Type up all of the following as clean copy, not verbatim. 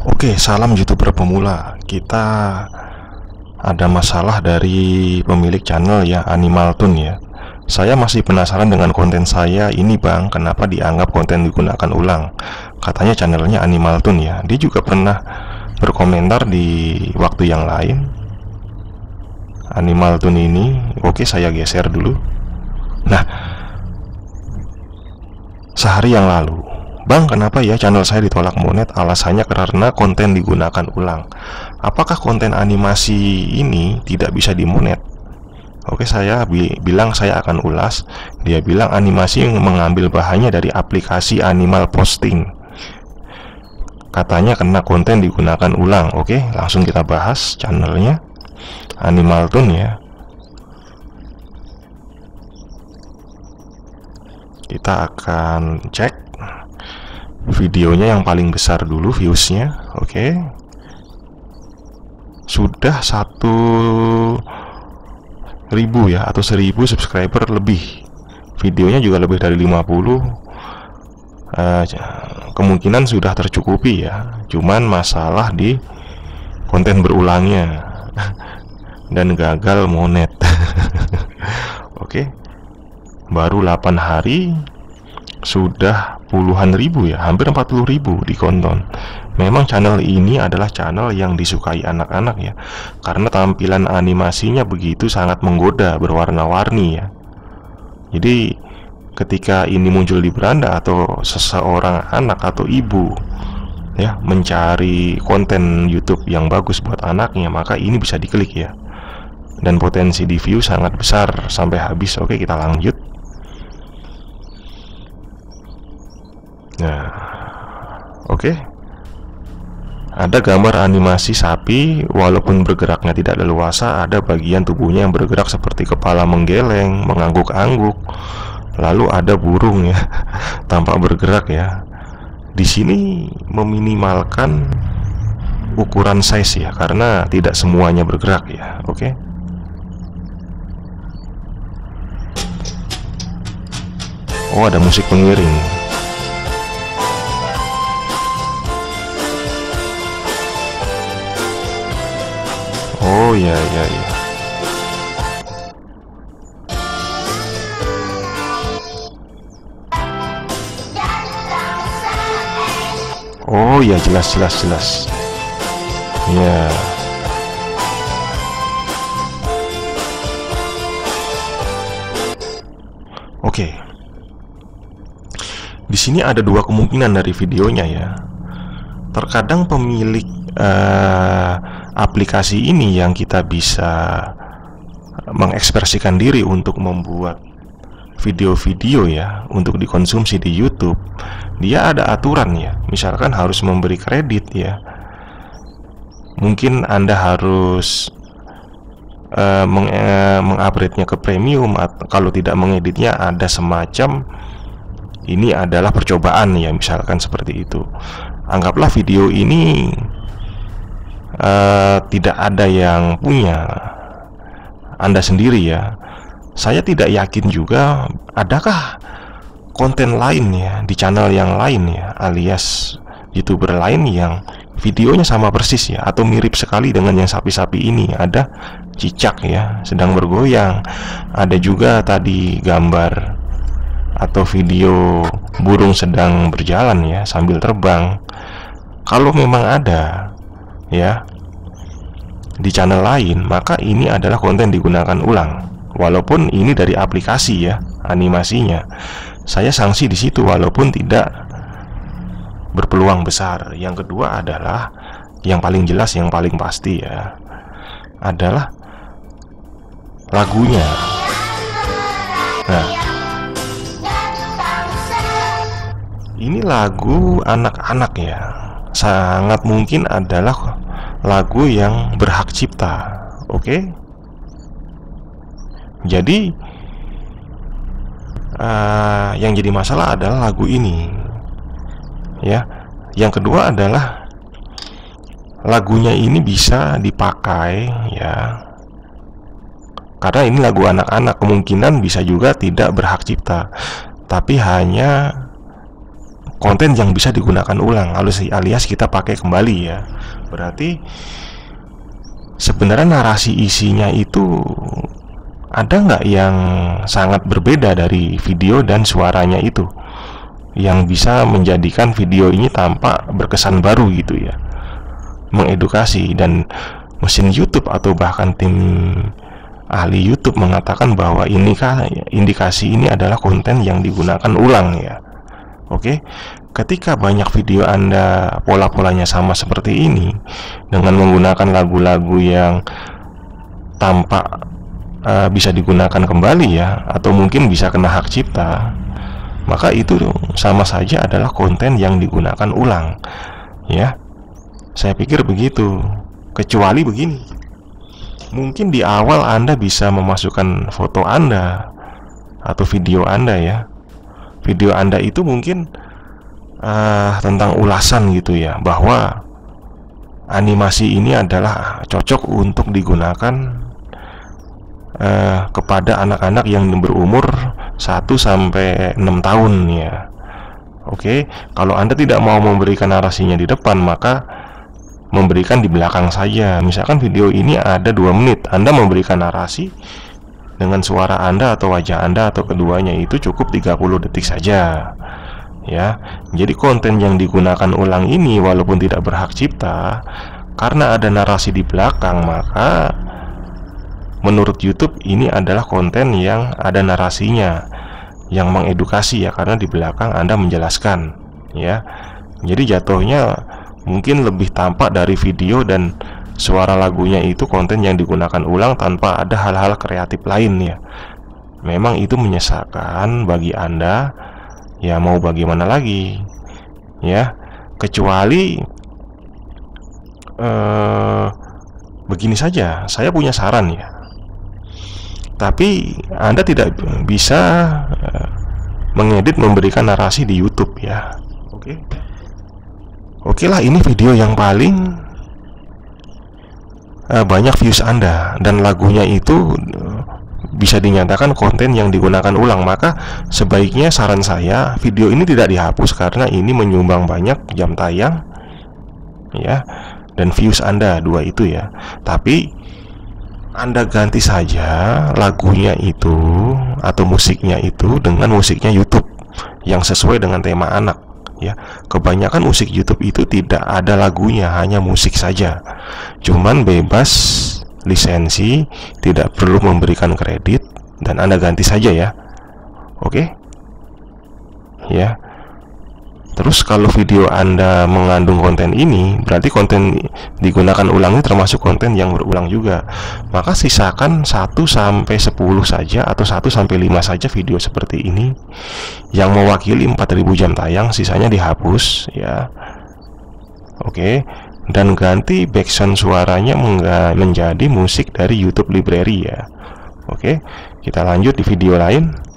Oke, salam YouTuber pemula. Kita ada masalah dari pemilik channel ya, Animal Tune ya. Saya masih penasaran dengan konten saya ini Bang, kenapa dianggap konten digunakan ulang. Katanya channelnya Animal Tune ya. Dia juga pernah berkomentar di waktu yang lain. Animal Tune ini, oke saya geser dulu. Nah, sehari yang lalu, Bang, kenapa ya channel saya ditolak monet? Alasannya karena konten digunakan ulang. Apakah konten animasi ini tidak bisa dimonet? Oke, saya bilang saya akan ulas. Dia bilang animasi yang mengambil bahannya dari aplikasi Animal Posting. Katanya karena konten digunakan ulang. Oke, langsung kita bahas channelnya Animal Tune ya. Kita akan cek videonya yang paling besar dulu viewsnya. Oke, sudah 1.000 ya, atau 1.000 subscriber lebih. Videonya juga lebih dari 50. Kemungkinan sudah tercukupi ya. Cuman masalah di konten berulangnya dan gagal monet. Oke, baru 8 hari sudah puluhan ribu ya, hampir 40.000 ditonton. Memang channel ini adalah channel yang disukai anak-anak ya, karena tampilan animasinya begitu sangat menggoda, berwarna-warni ya. Jadi ketika ini muncul di beranda atau seseorang anak atau ibu ya mencari konten YouTube yang bagus buat anaknya, maka ini bisa diklik ya, dan potensi di view sangat besar sampai habis. Oke, kita lanjut. Nah, oke. Ada gambar animasi sapi, walaupun bergeraknya tidak leluasa, ada bagian tubuhnya yang bergerak seperti kepala menggeleng, mengangguk-angguk. Lalu ada burung ya, tampak bergerak ya. Di sini meminimalkan ukuran size ya, karena tidak semuanya bergerak ya. Oke. Oh, ada musik pengiring. Oh ya ya ya. Oh ya, jelas jelas jelas. Ya. Oke. Di sini ada dua kemungkinan dari videonya ya. Terkadang pemilik aplikasi ini yang kita bisa mengekspresikan diri untuk membuat video-video ya untuk dikonsumsi di YouTube, dia ada aturan ya. Misalkan harus memberi kredit ya. Mungkin Anda harus mengupgrade-nya ke premium, atau kalau tidak mengeditnya ada semacam ini adalah percobaan ya, misalkan seperti itu. Anggaplah video ini tidak ada yang punya, Anda sendiri ya. Saya tidak yakin juga adakah konten lain ya di channel yang lain ya, alias YouTuber lain yang videonya sama persis ya, atau mirip sekali dengan yang sapi-sapi ini. Ada cicak ya sedang bergoyang, ada juga tadi gambar atau video burung sedang berjalan ya sambil terbang. Kalau memang ada ya di channel lain, maka ini adalah konten digunakan ulang. Walaupun ini dari aplikasi ya animasinya, saya sanksi di situ walaupun tidak berpeluang besar. Yang kedua adalah yang paling jelas, yang paling pasti ya, adalah lagunya. Nah, ini lagu anak-anak ya, sangat mungkin adalah lagu yang berhak cipta. Oke. Jadi yang jadi masalah adalah lagu ini ya. Yang kedua adalah lagunya ini bisa dipakai ya, karena ini lagu anak-anak, kemungkinan bisa juga tidak berhak cipta, tapi hanya konten yang bisa digunakan ulang, alias kita pakai kembali ya. Berarti sebenarnya narasi isinya itu ada nggak yang sangat berbeda dari video dan suaranya itu, yang bisa menjadikan video ini tampak berkesan baru gitu ya, mengedukasi. Dan mesin YouTube atau bahkan tim ahli YouTube mengatakan bahwa ini kan indikasi ini adalah konten yang digunakan ulang ya. Oke, ketika banyak video Anda pola-polanya sama seperti ini dengan menggunakan lagu-lagu yang tampak bisa digunakan kembali ya, atau mungkin bisa kena hak cipta, maka itu sama saja adalah konten yang digunakan ulang ya. Saya pikir begitu. Kecuali begini, mungkin di awal Anda bisa memasukkan foto Anda atau video Anda ya. Video Anda itu mungkin tentang ulasan gitu ya, bahwa animasi ini adalah cocok untuk digunakan kepada anak-anak yang berumur 1-6 tahun ya. Oke, kalau Anda tidak mau memberikan narasinya di depan, maka memberikan di belakang saja. Misalkan video ini ada 2 menit, Anda memberikan narasi dengan suara Anda atau wajah Anda atau keduanya itu cukup 30 detik saja ya. Jadi konten yang digunakan ulang ini walaupun tidak berhak cipta, karena ada narasi di belakang, maka menurut YouTube ini adalah konten yang ada narasinya, yang mengedukasi ya, karena di belakang Anda menjelaskan ya. Jadi jatuhnya mungkin lebih tampak dari video dan suara lagunya itu konten yang digunakan ulang tanpa ada hal-hal kreatif lain ya. Memang itu menyesalkan bagi Anda ya, mau bagaimana lagi ya. Kecuali begini saja, saya punya saran ya. Tapi Anda tidak bisa mengedit memberikan narasi di YouTube ya. Oke lah, ini video yang paling banyak views Anda dan lagunya itu bisa dinyatakan konten yang digunakan ulang, maka sebaiknya saran saya video ini tidak dihapus karena ini menyumbang banyak jam tayang ya, dan views Anda, 2 itu ya. Tapi Anda ganti saja lagunya itu atau musiknya itu dengan musiknya YouTube yang sesuai dengan tema anak ya. Kebanyakan musik YouTube itu tidak ada lagunya, hanya musik saja, cuman bebas lisensi, tidak perlu memberikan kredit, dan Anda ganti saja ya. Oke ya. Terus kalau video Anda mengandung konten ini, berarti konten digunakan ulangnya termasuk konten yang berulang juga. Maka sisakan 1-10 saja atau 1-5 saja video seperti ini yang mewakili 4000 jam tayang, sisanya dihapus ya. Oke, dan ganti background suaranya menjadi musik dari YouTube Library ya. Oke, kita lanjut di video lain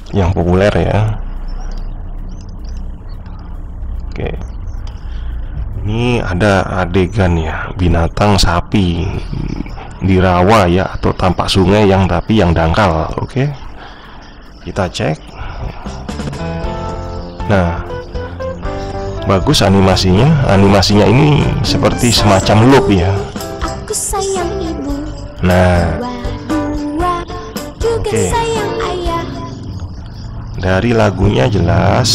yang populer ya. Oke, ini ada adegan ya, binatang sapi di rawa ya, atau tampak sungai yang tapi yang dangkal. Oke, kita cek. Nah, bagus animasinya. Animasinya ini seperti semacam loop ya. Aku sayang ibu. Nah, Juga sayang ayah. dari lagunya jelas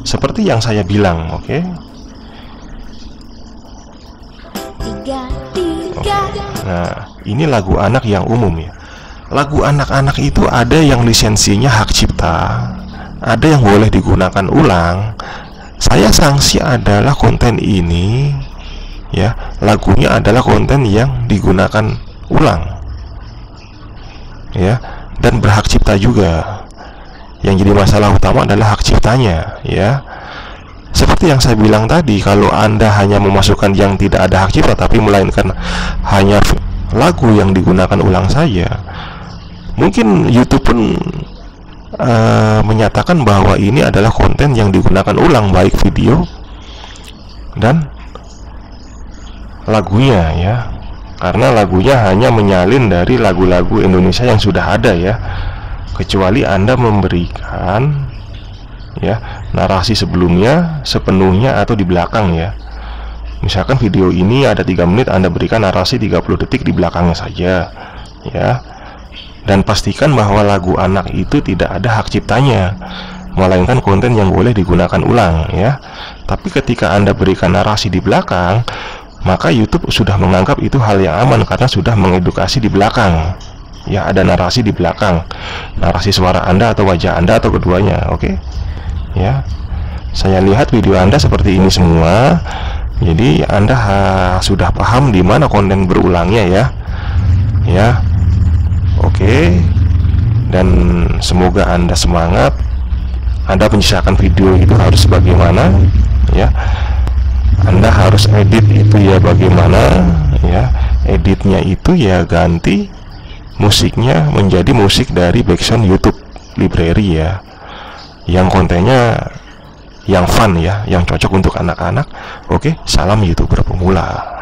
seperti yang saya bilang. Oke. Nah, ini lagu anak yang umum ya. Lagu anak-anak itu ada yang lisensinya hak cipta, ada yang boleh digunakan ulang. Saya sanksi adalah konten ini ya, lagunya adalah konten yang digunakan ulang ya, dan berhak cipta juga. Yang jadi masalah utama adalah hak ciptanya ya. Seperti yang saya bilang tadi, kalau Anda hanya memasukkan yang tidak ada hak cipta, tapi melainkan hanya lagu yang digunakan ulang saja, mungkin YouTube pun menyatakan bahwa ini adalah konten yang digunakan ulang, baik video dan lagunya ya. Karena lagunya hanya menyalin dari lagu-lagu Indonesia yang sudah ada ya. kecuali Anda memberikan ya narasi sebelumnya, sepenuhnya, atau di belakang ya. Misalkan video ini ada 3 menit, Anda berikan narasi 30 detik di belakangnya saja ya. Dan pastikan bahwa lagu anak itu tidak ada hak ciptanya, melainkan konten yang boleh digunakan ulang ya. Tapi ketika Anda berikan narasi di belakang, maka YouTube sudah menganggap itu hal yang aman karena sudah mengedukasi di belakang. Ya, ada narasi di belakang, narasi suara Anda atau wajah Anda atau keduanya. Oke. Ya. Saya lihat video Anda seperti ini semua. Jadi Anda sudah paham di mana konten berulangnya ya. Ya. Oke. Dan semoga Anda semangat. Anda menyisakan video itu harus bagaimana ya. Anda harus edit itu ya bagaimana ya. Editnya itu ya ganti musiknya menjadi musik dari background YouTube library ya, yang kontennya yang fun ya, yang cocok untuk anak-anak. Oke, salam YouTuber pemula.